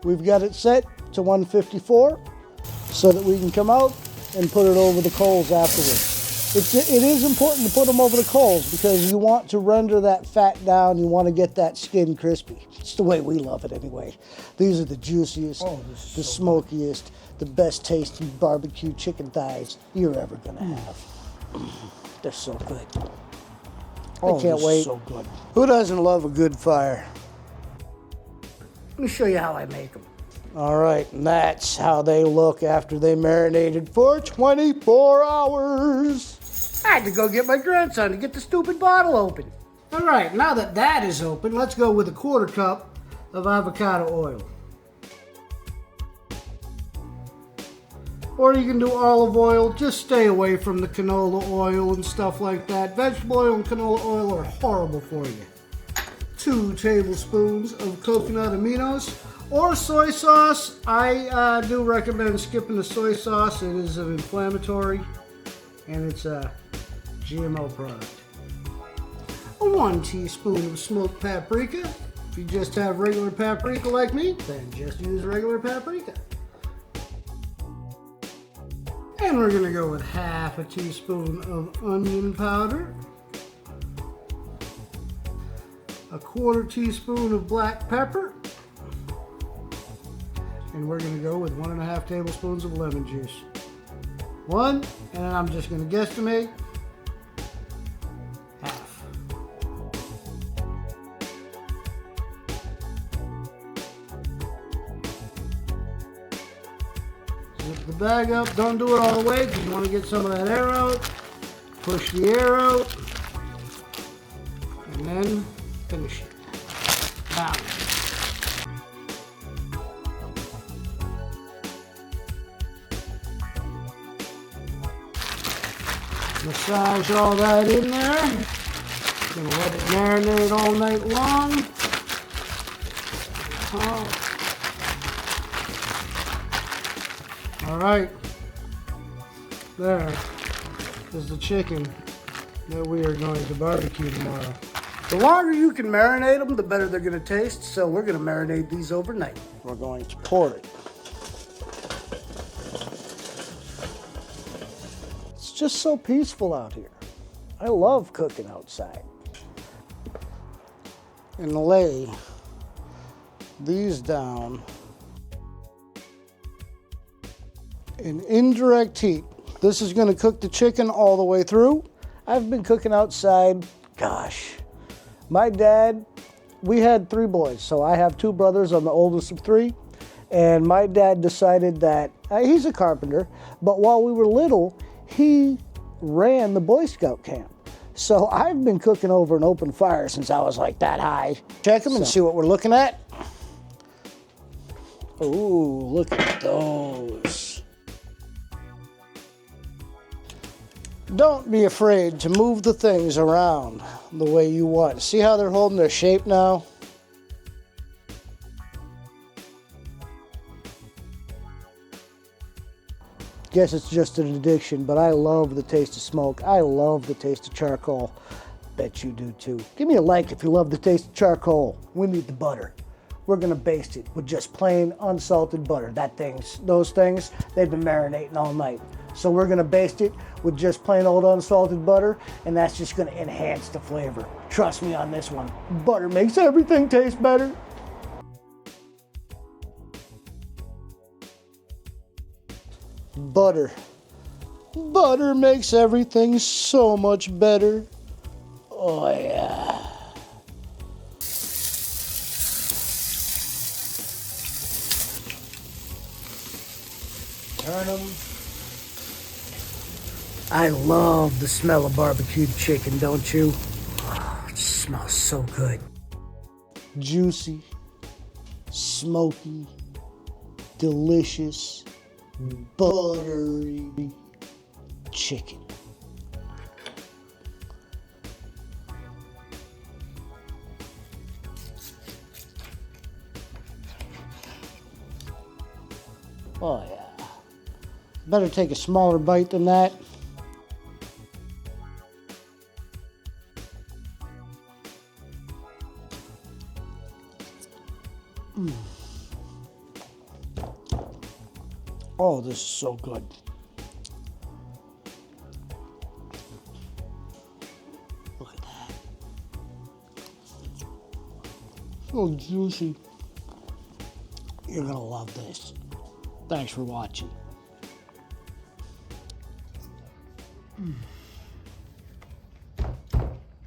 We've got it set to 154 so that we can come out and put it over the coals afterwards. It is important to put them over the coals because you want to render that fat down. You want to get that skin crispy. It's the way we love it anyway. These are the juiciest, the smokiest, the best tasting barbecue chicken thighs you're ever going to have. They're so good. I can't wait. So good. Who doesn't love a good fire? Let me show you how I make them. All right, and that's how they look after they marinated for 24 hours. I had to go get my grandson to get the stupid bottle open. All right, now that that is open, let's go with a 1/4 cup of avocado oil. Or you can do olive oil. Just stay away from the canola oil and stuff like that. Vegetable oil and canola oil are horrible for you. 2 tablespoons of coconut aminos or soy sauce. I do recommend skipping the soy sauce. It is an inflammatory and it's a GMO product. 1 teaspoon of smoked paprika. If you just have regular paprika like me, then just use regular paprika. And we're gonna go with 1/2 teaspoon of onion powder, 1/4 teaspoon of black pepper, and we're gonna go with 1½ tablespoons of lemon juice. 1, and I'm just gonna guesstimate 1/2. Zip the bag up. Don't do it all the way because you want to get some of that air out. Push the air out. And then finish it. Now. Massage all that in there. Gonna let it marinate all night long. Oh. All right, there is the chicken that we are going to barbecue tomorrow. The longer you can marinate them, the better they're going to taste, so we're going to marinate these overnight. We're going to pour it. It's just so peaceful out here. I love cooking outside. And lay these down in indirect heat. This is going to cook the chicken all the way through. I've been cooking outside, gosh. My dad, we had 3 boys, so I have 2 brothers. I'm the oldest of 3. And my dad decided that, he's a carpenter, but while we were little, he ran the Boy Scout camp. So I've been cooking over an open fire since I was like that high. Check them and see what we're looking at. Ooh, look at those. Don't be afraid to move the things around the way you want. See how they're holding their shape now? Guess it's just an addiction, but I love the taste of smoke. I love the taste of charcoal. Bet you do too. Give me a like if you love the taste of charcoal. We need the butter. We're gonna baste it with just plain unsalted butter. Those things, they've been marinating all night. So we're gonna baste it with just plain old unsalted butter, and that's just gonna enhance the flavor. Trust me on this one. Butter makes everything taste better. Butter. Butter makes everything so much better. Oh yeah. Turn them. I love the smell of barbecued chicken, don't you? Oh, it smells so good. Juicy, smoky, delicious, buttery chicken. Oh yeah. Better take a smaller bite than that. Oh, this is so good. Look at that. So juicy. You're gonna love this. Thanks for watching.